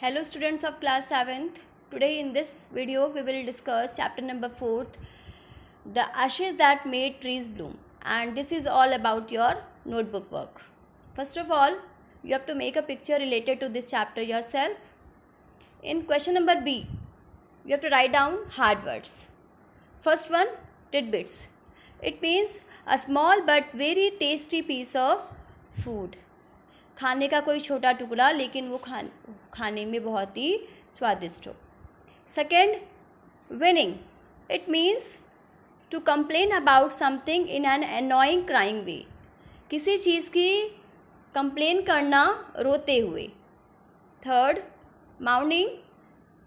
Hello students of class 7th. Today in this video we will discuss chapter number 4th, the ashes that made trees bloom, and this is all about your notebook work. First of all, you have to make a picture related to this chapter yourself. In question number B, you have to write down hard words. First one, tidbits. It means a small but very tasty piece of food. खाने का कोई छोटा टुकड़ा लेकिन वो खाने में बहुत ही स्वादिष्ट हो. Second, whining. It means to complain about something in an annoying crying way. किसी चीज़ की कंप्लेन करना रोते हुए. Third, mourning.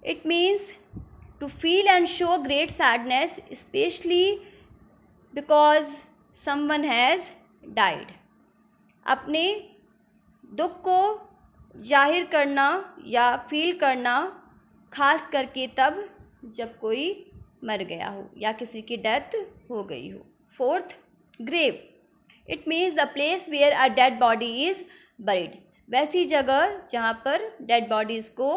It means to feel and show great sadness specially because someone has died. अपने दुख को जाहिर करना या फील करना खास करके तब जब कोई मर गया हो या किसी की डेथ हो गई हो. Fourth, grave. It means the place where a dead body is buried. वैसी जगह जहाँ पर डेड बॉडीज़ को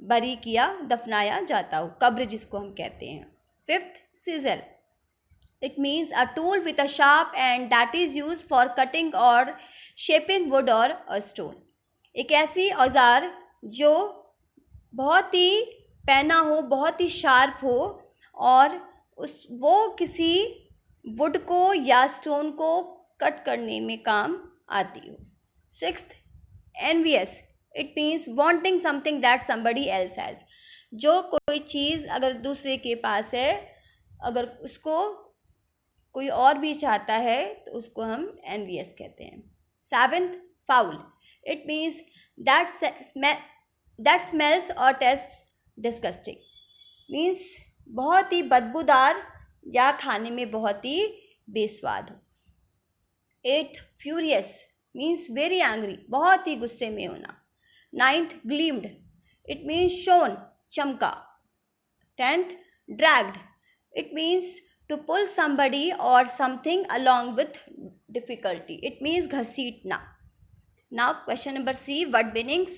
बरी किया, दफनाया जाता हो, कब्र जिसको हम कहते हैं. Fifth, sizzle. It means a tool with a sharp end that is used for cutting or shaping wood or a stone. एक ऐसी औजार जो बहुत ही पैना हो, बहुत ही शार्प हो और वो किसी वुड को या स्टोन को कट करने में काम आती हो. Sixth, envious. It means wanting something that somebody else has. जो कोई चीज़ अगर दूसरे के पास है, अगर उसको कोई और भी चाहता है तो उसको हम एनवियस कहते हैं. Seventh, foul. It means that smells और टेस्ट्स डिस्गस्टिंग. मीन्स बहुत ही बदबूदार या खाने में बहुत ही बेस्वाद हो. Eighth, furious. Means very angry, बहुत ही गुस्से में होना. Ninth, gleamed. It means shone, चमका. Tenth, dragged. It means to pull somebody or something along with difficulty. It means घसीटना. Now question number C, word meanings.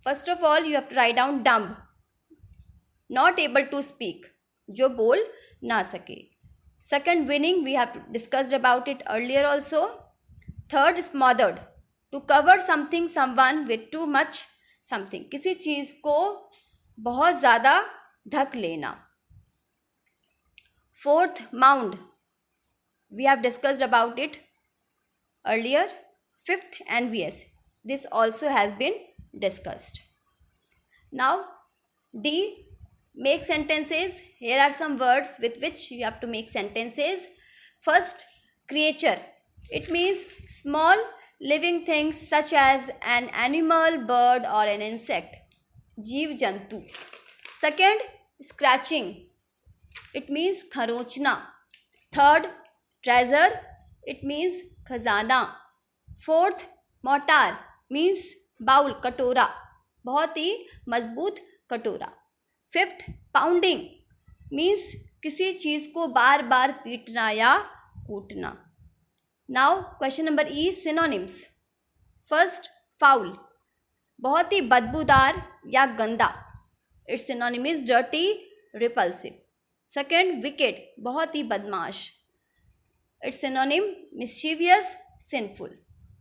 First of all, you have to write down dumb. Not able to speak. जो बोल ना सके. Second, winning. We have discussed about it earlier also. Third, smothered. To cover something, someone with too much something. किसी चीज़ को बहुत ज़्यादा ढक लेना. Fourth, mound. We have discussed about it earlier. Fifth, envious. This also has been discussed. Now, D, make sentences. Here are some words with which you have to make sentences. First, creature. It means small living things such as an animal, bird or an insect. जीव जंतु. Second, scratching. It means खरोंचना. Third, treasure. It means खजाना. Fourth, mortar. Means bowl, कटोरा, बहुत ही मजबूत कटोरा. Fifth, pounding. Means किसी चीज़ को बार बार पीटना या कूटना. Now question number E, synonyms. First, foul. बहुत ही बदबूदार या गंदा. It's synonym is dirty, repulsive. Second, wicked. बहुत ही बदमाश. It's synonym mischievous, sinful.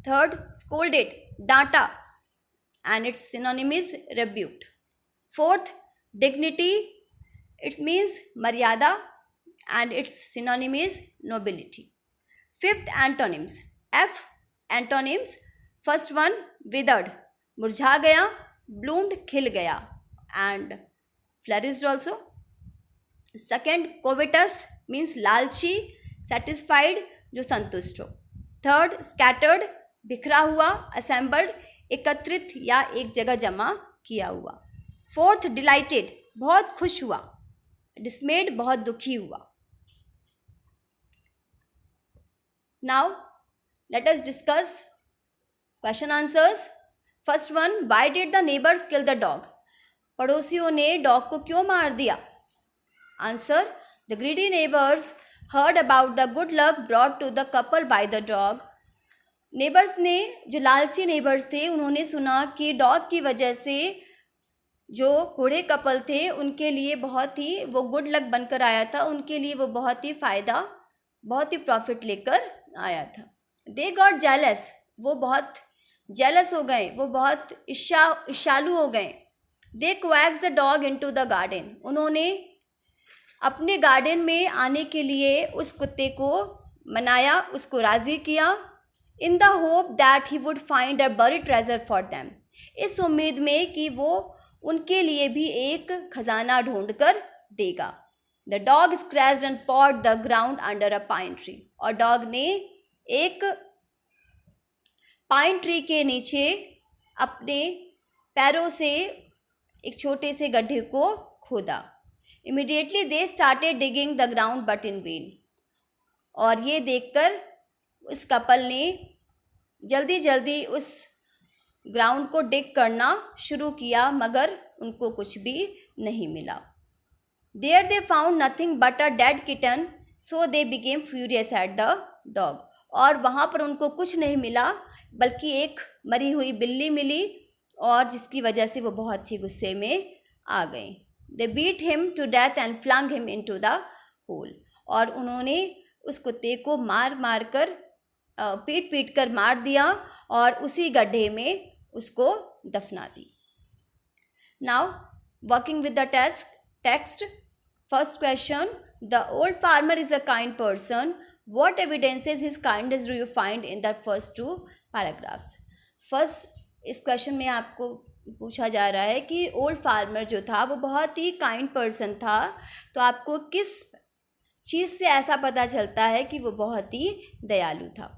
Third, scolded. डांटा and it's synonym is rebuked. Fourth, dignity. It's means मर्यादा and it's synonym is nobility. Fifth, antonyms. F, antonyms. First one, withered, मुरझा गया. Bloomed, खिल गया and flourished also. Second, covetous. Means लालची, satisfied, जो संतुष्ट हो. थर्ड, स्कैटर्ड, बिखरा हुआ. असेंबल्ड, एकत्रित या एक जगह जमा किया हुआ. फोर्थ, डिलाइटेड, बहुत खुश हुआ. डिसमेड, बहुत दुखी हुआ. Now let us discuss question answers. First one, why did the neighbours kill the dog. पड़ोसियों ने डॉग को क्यों मार दिया. Answer, the greedy neighbors heard about the good luck brought to the couple by the dog. Neighbours ने, जो लालची neighbours थे, उन्होंने सुना कि डॉग की वजह से जो बूढ़े कपल थे उनके लिए बहुत ही वो गुड लक बनकर आया था, उनके लिए वो बहुत ही फ़ायदा, बहुत ही प्रॉफिट लेकर आया था। दे गॉट जेलस, वो बहुत जेलस हो गए, वो बहुत ईर्ष्यालु हो गए। They quacks the dog into the garden, उन्होंने अपने गार्डन में आने के लिए उस कुत्ते को मनाया, उसको राज़ी किया। In the hope that he would find a buried treasure for them, इस उम्मीद में कि वो उनके लिए भी एक खजाना ढूंढ कर देगा। The dog scratched and pod the ground under a pine tree, और डॉग ने एक पाइन ट्री के नीचे अपने पैरों से एक छोटे से गड्ढे को खोदा। Immediately they started digging the ground but in when, और ये देखकर उस कपल ने जल्दी जल्दी उस ग्राउंड को डिग करना शुरू किया, मगर उनको कुछ भी नहीं मिला। There they found nothing but a dead kitten, so they became furious at the dog, और वहाँ पर उनको कुछ नहीं मिला बल्कि एक मरी हुई बिल्ली मिली, और जिसकी वजह से वो बहुत ही गुस्से में आ गए। They beat him to death and flung him into the hole, और उन्होंने उस कुत्ते को मार मार कर पीट पीट कर मार दिया और उसी गड्ढे में उसको दफना दी। Now working with the text, first question, the old farmer is a kind person, what evidences his kindness do you find in the first two paragraphs? First इस क्वेश्चन में आपको पूछा जा रहा है कि ओल्ड फार्मर जो था वो बहुत ही काइंड पर्सन था, तो आपको किस चीज़ से ऐसा पता चलता है कि वो बहुत ही दयालु था?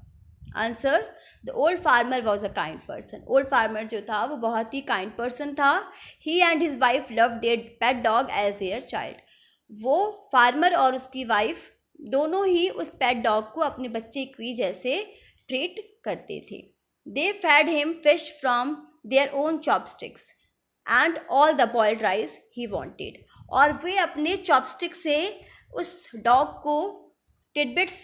Answer, the old farmer was a kind person, old farmer जो था वो बहुत ही काइंड पर्सन था। He and his wife love their pet dog as their child, वो फार्मर और उसकी वाइफ दोनों ही उस पेट डॉग को अपने बच्चे की जैसे ट्रीट करते थे। They fed him fish from their own chopsticks and all the boiled rice he wanted, और वे अपने चॉपस्टिक से उस डॉग को टिडबिट्स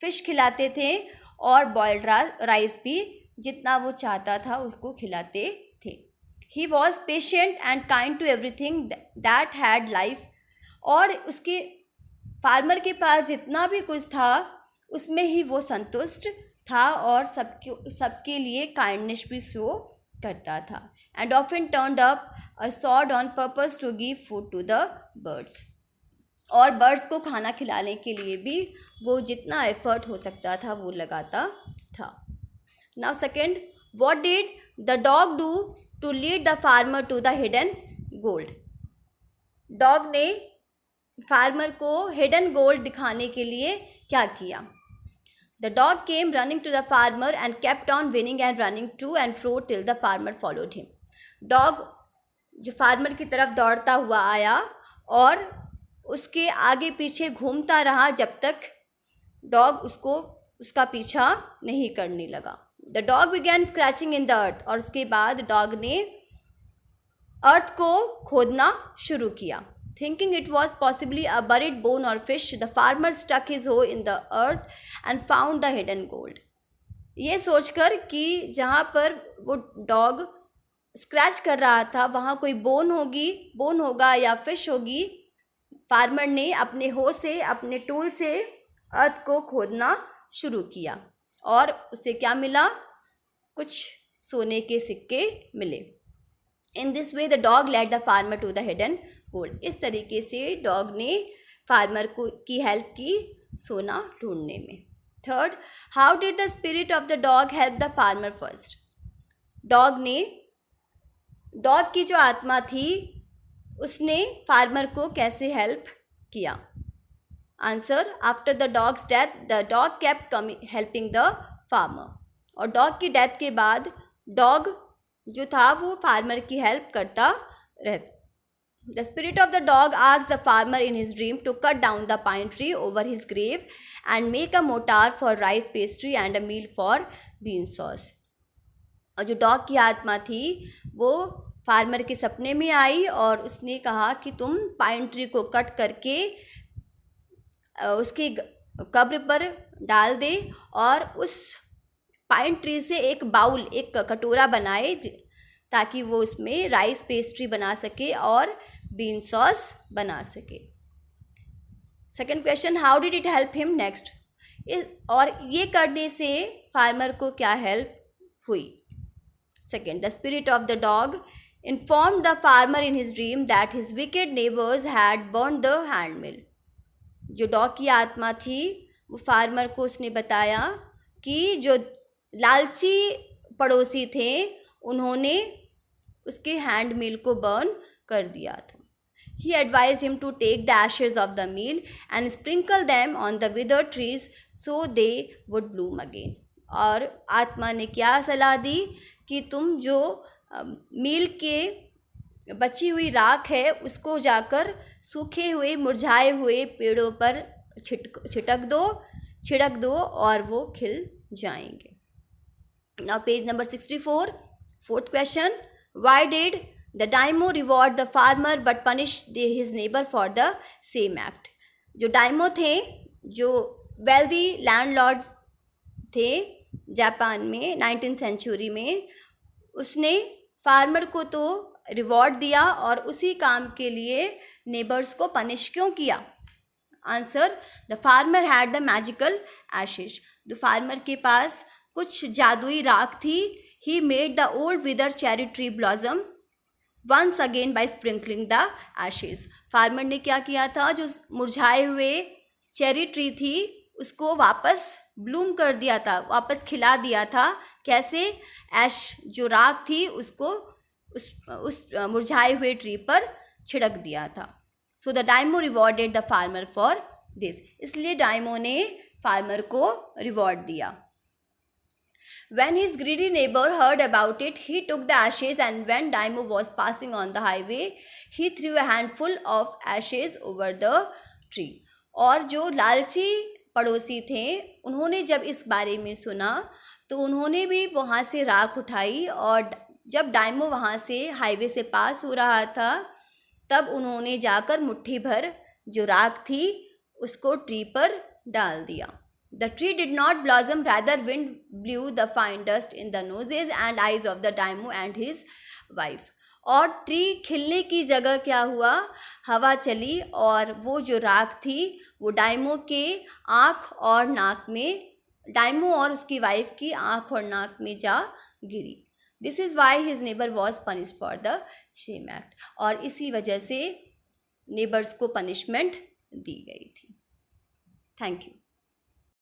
फिश खिलाते थे और बॉइल्ड राइस भी जितना वो चाहता था उसको खिलाते थे। He was patient and kind to everything that had life, और उसके फार्मर के पास जितना भी कुछ था उसमें ही वो संतुष्ट था और सबके लिए काइंडनेस भी शो करता था। And often turned up a sword on purpose to give food to the birds, और बर्ड्स को खाना खिलाने के लिए भी वो जितना एफर्ट हो सकता था वो लगाता था। Now second, what did the dog do to lead the farmer to the hidden gold? Dog ने फार्मर को हिडन गोल्ड दिखाने के लिए क्या किया? The dog came running to the farmer and kept on whining and running to and fro till the farmer followed him. Dog जो farmer की तरफ दौड़ता हुआ आया और उसके आगे पीछे घूमता रहा जब तक डॉग उसका पीछा नहीं करने लगा। The dog began scratching in the earth, और उसके बाद डॉग ने अर्थ को खोदना शुरू किया। Thinking it was possibly a buried bone or fish, the farmer stuck his hoe in the earth and found the hidden gold. ये सोचकर कि जहाँ पर वो डॉग स्क्रैच कर रहा था वहाँ कोई बोन होगा या फिश होगी, फार्मर ने अपने हो से, अपने टूल से अर्थ को खोदना शुरू किया और उसे क्या मिला? कुछ सोने के सिक्के मिले। In this way, the dog led the farmer to the hidden gold. इस तरीके से डॉग ने फार्मर को की हेल्प की सोना ढूंढने में। Third, how did the spirit of the dog help the farmer first? Dog की जो आत्मा थी उसने फार्मर को कैसे हेल्प किया? Answer, after the dogs death the dog kept helping the farmer, और डॉग की डेथ के बाद डॉग जो था वो फार्मर की हेल्प करता रहता। The spirit of the dog asked the farmer in his dream to cut down the pine tree over his grave and make a mortar for rice pastry and a mill for bean sauce. और जो dog की आत्मा थी वो farmer के सपने में आई और उसने कहा कि तुम पाइन ट्री को कट करके उसकी कब्र पर डाल दे और उस पाइन ट्री से एक बाउल, एक कटोरा बनाए ताकि वो उसमें राइस पेस्ट्री बना सके और बीन सॉस बना सके। Second question, how did it help him next? और ये करने से फार्मर को क्या हेल्प हुई? Second, the spirit of the dog informed the farmer in his dream that his wicked neighbors had burned the handmill. जो डॉग की आत्मा थी वो फार्मर को उसने बताया कि जो लालची पड़ोसी थे उन्होंने उसके हैंड मिल को बर्न कर दिया था। He advised him to take the ashes of the meal and sprinkle them on the withered trees so they would bloom again. और आत्मा ने क्या सलाह दी कि तुम जो मील के बची हुई राख है उसको जाकर सूखे हुए मुरझाए हुए पेड़ों पर छिड़क दो और वो खिल जाएंगे। Now page number 64, fourth question, why did the daimyo reward the farmer but punish his neighbour for the same act? जो डायमो थे, जो वेल्दी लैंडलॉर्ड्स थे जापान में 19th सेंचुरी में, उसने फार्मर को तो रिवॉर्ड दिया और उसी काम के लिए नेबर्स को पनिश क्यों किया? Answer, the farmer had the magical ashes. The farmer के पास कुछ जादुई राख थी. He made the old wither cherry tree blossom once again by sprinkling the ashes. Farmer ने क्या किया था, जो मुरझाए हुए चेरी ट्री थी उसको वापस ब्लूम कर दिया था, वापस खिला दिया था. कैसे? ऐश जो राख थी उसको उस मुरझाए हुए ट्री पर छिड़क दिया था. So the daimyo rewarded the farmer for this. इसलिए डायमो ने फार्मर को रिवॉर्ड दिया. When his greedy neighbor heard about it, he took the ashes, and when Daimo was passing on the highway, he threw a handful of ashes over the tree. और जो लालची पड़ोसी थे उन्होंने जब इस बारे में सुना तो उन्होंने भी वहाँ से राख उठाई, और जब डायमो वहाँ से हाईवे से पास हो रहा था तब उन्होंने जाकर मुट्ठी भर जो राख थी उसको ट्री पर डाल दिया. The tree did not blossom, rather wind blew the fine dust in the noses and eyes of the Daimyo and his wife. और ट्री खिलने की जगह क्या हुआ, हवा चली और वो जो राख थी वो डायमो के आँख और नाक में, डायमो और उसकी वाइफ की आँख और नाक में जा गिरी. This is why his neighbour was punish for the same act. और इसी वजह से नेबर्स को पनिशमेंट दी गई थी. Thank you.